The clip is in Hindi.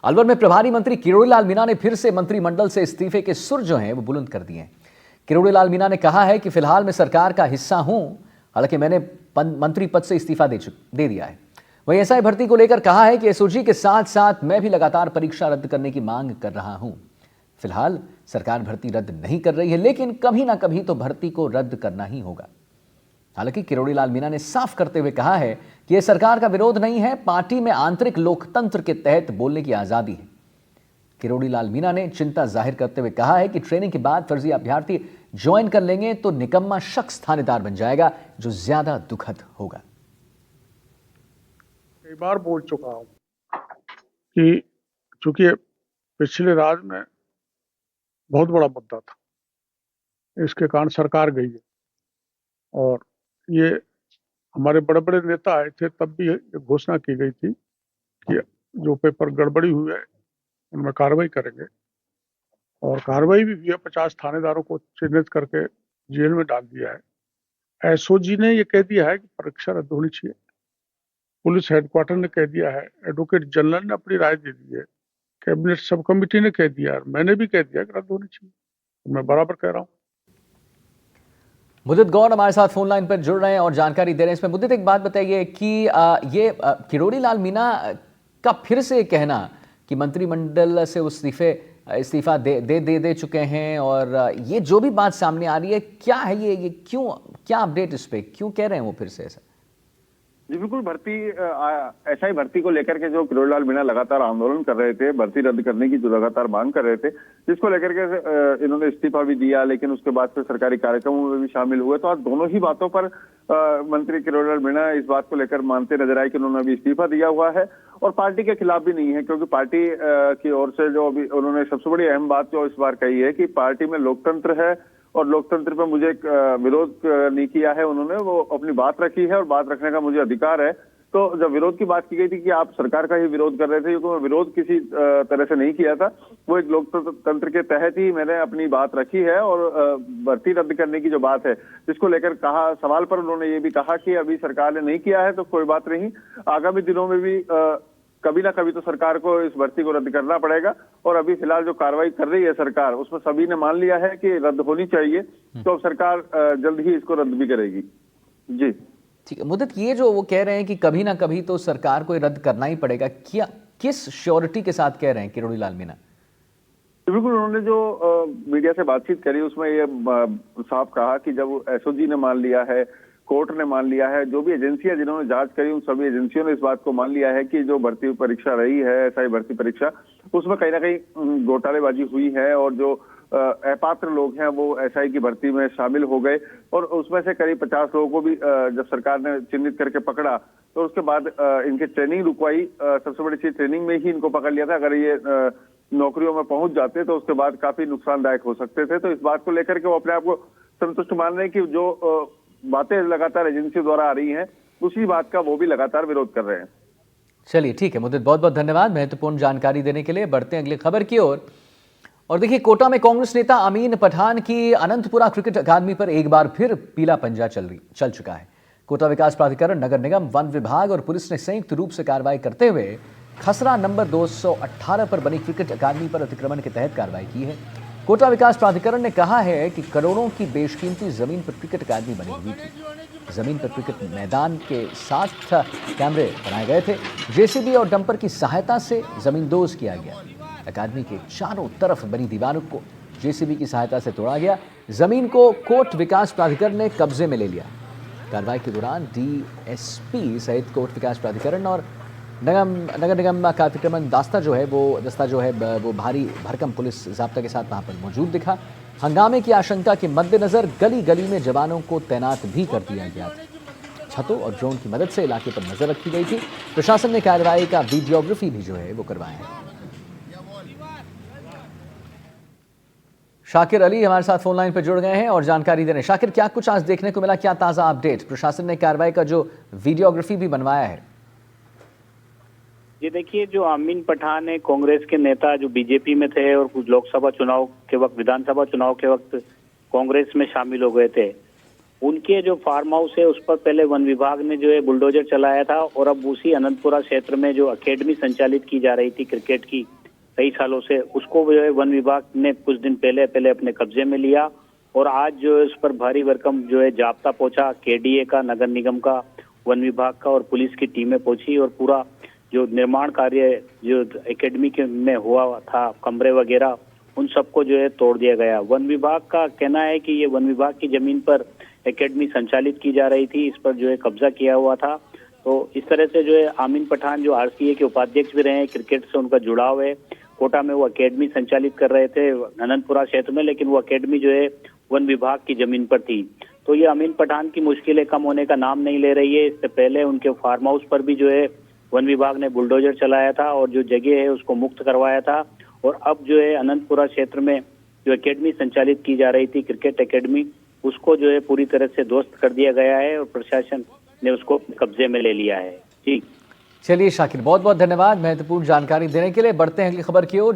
अलवर में प्रभारी मंत्री किरोड़ी लाल मीणा ने फिर से मंत्रिमंडल से इस्तीफे के सुर जो हैं वो बुलंद कर दिए हैं। किरोड़ी लाल मीणा ने कहा है कि फिलहाल मैं सरकार का हिस्सा हूं, हालांकि मैंने मंत्री पद से इस्तीफा दे दिया है। वहीं एसआई भर्ती को लेकर कहा है कि एसओजी के साथ साथ मैं भी लगातार परीक्षा रद्द करने की मांग कर रहा हूं। फिलहाल सरकार भर्ती रद्द नहीं कर रही है, लेकिन कभी ना कभी तो भर्ती को रद्द करना ही होगा। हालांकि किरोड़ी लाल मीणा ने साफ करते हुए कहा है कि यह सरकार का विरोध नहीं है, पार्टी में आंतरिक लोकतंत्र के तहत बोलने की आजादी है। किरोड़ी लाल मीणा ने चिंता जाहिर करते हुए कहा है कि ट्रेनिंग के बाद फर्जी अभ्यर्थी ज्वाइन कर लेंगे तो निकम्मा शख्स थानेदार बन जाएगा, जो ज्यादा दुखद होगा। कई बार बोल चुका हूं कि चूंकि पिछले राज में बहुत बड़ा मुद्दा था, इसके कारण सरकार गई है और ये हमारे बड़े बड़े नेता आए थे, तब भी घोषणा की गई थी कि जो पेपर गड़बड़ी हुई है उनमें कार्रवाई करेंगे, और कार्रवाई भी हुई है। 50 थानेदारों को चिन्हित करके जेल में डाल दिया है। एसओजी ने ये कह दिया है कि परीक्षा रद्द होनी चाहिए, पुलिस हेडक्वार्टर ने कह दिया है, एडवोकेट जनरल ने अपनी राय दे दी है, कैबिनेट सब कमेटी ने कह दिया है, मैंने भी कह दिया कि रद्द होनी चाहिए। तो मैं बराबर कह रहा हूँ। मुदित गौड़ हमारे साथ फोन लाइन पर जुड़ रहे हैं और जानकारी दे रहे हैं। इसमें मुदित, एक बात बताइए कि ये किरोड़ी लाल मीणा का फिर से कहना कि मंत्रिमंडल से वो इस्तीफा दे चुके हैं, और ये जो भी बात सामने आ रही है, क्या है ये क्यों, क्या अपडेट इस पे, क्यों कह रहे हैं वो फिर से ऐसा? जी बिल्कुल, एसआई भर्ती को लेकर के जो किरोड़ी लाल मीणा लगातार आंदोलन कर रहे थे, भर्ती रद्द करने की जो लगातार मांग कर रहे थे, जिसको लेकर के इन्होंने इस्तीफा भी दिया, लेकिन उसके बाद फिर सरकारी कार्यक्रमों में भी शामिल हुए। तो आज दोनों ही बातों पर मंत्री किरोड़ी लाल मीणा इस बात को लेकर मानते नजर आए कि उन्होंने अभी इस्तीफा दिया हुआ है और पार्टी के खिलाफ भी नहीं है, क्योंकि पार्टी की ओर से जो अभी उन्होंने सबसे बड़ी अहम बात जो इस बार कही है कि पार्टी में लोकतंत्र है और लोकतंत्र पर मुझे विरोध नहीं किया है। उन्होंने वो अपनी बात रखी है और बात रखने का मुझे अधिकार है। तो जब विरोध की बात की गई थी कि आप सरकार का ही विरोध कर रहे थे, क्योंकि मैं विरोध किसी तरह से नहीं किया था, वो एक लोकतंत्र के तहत ही मैंने अपनी बात रखी है। और भर्ती रद्द करने की जो बात है, जिसको लेकर कहा, सवाल पर उन्होंने ये भी कहा कि अभी सरकार ने नहीं किया है तो कोई बात नहीं, आगामी दिनों में भी कभी ना कभी तो सरकार को इस भर्ती को रद्द करना पड़ेगा। और अभी फिलहाल जो कार्रवाई कर रही है सरकार, उसमें सभी ने मान लिया है कि रद्द होनी चाहिए, तो अब सरकार जल्द ही इसको रद्द भी करेगी। जी ठीक है मुदित, ये जो वो कह रहे हैं कि कभी ना कभी तो सरकार को रद्द करना ही पड़ेगा, क्या किस श्योरिटी के साथ कह रहे हैं किरोड़ी लाल मीणा? बिल्कुल, उन्होंने जो मीडिया से बातचीत करी उसमें ये साफ कहा कि जब एसओजी ने मान लिया है, कोर्ट ने मान लिया है, जो भी एजेंसियां जिन्होंने जांच करी उन सभी एजेंसियों ने इस बात को मान लिया है कि जो भर्ती परीक्षा रही है, एसआई भर्ती परीक्षा, उसमें कहीं ना कहीं घोटालेबाजी हुई है और जो अपात्र लोग हैं वो एसआई की भर्ती में शामिल हो गए। और उसमें से करीब 50 लोगों को भी जब सरकार ने चिन्हित करके पकड़ा तो उसके बाद इनकी ट्रेनिंग रुकवाई। सबसे बड़ी चीज, ट्रेनिंग में ही इनको पकड़ लिया था। अगर ये नौकरियों में पहुंच जाते तो उसके बाद काफी नुकसानदायक हो सकते थे। तो इस बात को लेकर के वो अपने आप को संतुष्ट मान रहे हैं कि जो बातें लगातार एजेंसी द्वारा आ रही हैं, उसी बात का वो भी लगातार विरोध कर रहे हैं। चलिए ठीक है मुदित, बहुत बहुत धन्यवाद महत्वपूर्ण जानकारी देने के लिए। बढ़ते हैं अगली खबर की ओर। और देखिए, कोटा में कांग्रेस नेता अमीन पठान की अनंतपुरा क्रिकेट अकादमी पर एक बार फिर पीला पंजा चल चुका है। कोटा विकास प्राधिकरण, नगर निगम, वन विभाग और पुलिस ने संयुक्त रूप से कार्रवाई करते हुए खसरा नंबर 218 पर बनी क्रिकेट अकादमी पर अतिक्रमण के तहत कार्रवाई की है। कोटा विकास प्राधिकरण ने कहा है कि करोड़ों की बेशकीमती जमीन पर क्रिकेट अकादमी बनी हुई थी। जमीन पर क्रिकेट मैदान के साथ कैमरे बनाए गए थे। जेसीबी और डंपर की सहायता से जमींदोज किया गया। अकादमी के चारों तरफ बनी दीवारों को जेसीबी की सहायता से तोड़ा गया। जमीन को कोट विकास प्राधिकरण ने कब्जे में ले लिया। कार्रवाई के दौरान डीएसपी सहित कोट विकास प्राधिकरण और नगर निगम का अतिक्रमण दस्ता जो है वो भारी भरकम पुलिस जाब्ता के साथ वहां पर मौजूद दिखा। हंगामे की आशंका के मद्देनजर गली गली में जवानों को तैनात भी कर दिया गया था। छतों और ड्रोन की मदद से इलाके पर नजर रखी गई थी। प्रशासन ने कार्रवाई का वीडियोग्राफी भी जो है वो करवाया है। शाकिर अली हमारे साथ फोन लाइन पर जुड़ गए हैं और जानकारी दे रहे हैं। शाकिर, क्या कुछ आज देखने को मिला, क्या ताजा अपडेट? प्रशासन ने कार्रवाई का जो वीडियोग्राफी भी बनवाया है। ये देखिए, जो अमीन पठान है, कांग्रेस के नेता जो बीजेपी में थे और कुछ लोकसभा चुनाव के वक्त, विधानसभा चुनाव के वक्त कांग्रेस में शामिल हो गए थे। उनके जो फार्म हाउस है उस पर पहले वन विभाग ने जो है बुलडोजर चलाया था, और अब उसी अनंतपुरा क्षेत्र में जो अकेडमी संचालित की जा रही थी क्रिकेट की कई सालों से, उसको जो है वन विभाग ने कुछ दिन पहले अपने कब्जे में लिया। और आज जो है उस पर भारी भरकम जो है जाब्ता पहुंचा, केडीए का, नगर निगम का, वन विभाग का और पुलिस की टीमें पहुंची, और पूरा जो निर्माण कार्य जो एकेडमी के में हुआ था, कमरे वगैरह, उन सबको जो है तोड़ दिया गया। वन विभाग का कहना है कि ये वन विभाग की जमीन पर एकेडमी संचालित की जा रही थी, इस पर जो है कब्जा किया हुआ था। तो इस तरह से जो है आमीन पठान जो आरसीए के उपाध्यक्ष भी रहे हैं, क्रिकेट से उनका जुड़ाव है। कोटा में वो अकेडमी संचालित कर रहे थे अनंतपुरा क्षेत्र में, लेकिन वो अकेडमी जो है वन विभाग की जमीन पर थी। तो ये अमीन पठान की मुश्किलें कम होने का नाम नहीं ले रही है। इससे पहले उनके फार्म हाउस पर भी जो है वन विभाग ने बुलडोजर चलाया था और जो जगह है उसको मुक्त करवाया था। और अब जो है अनंतपुरा क्षेत्र में जो एकेडमी संचालित की जा रही थी, क्रिकेट एकेडमी, उसको जो है पूरी तरह से ध्वस्त कर दिया गया है और प्रशासन ने उसको कब्जे में ले लिया है। जी चलिए शाकिर, बहुत बहुत धन्यवाद महत्वपूर्ण जानकारी देने के लिए। बढ़ते हैं अगली खबर की ओर।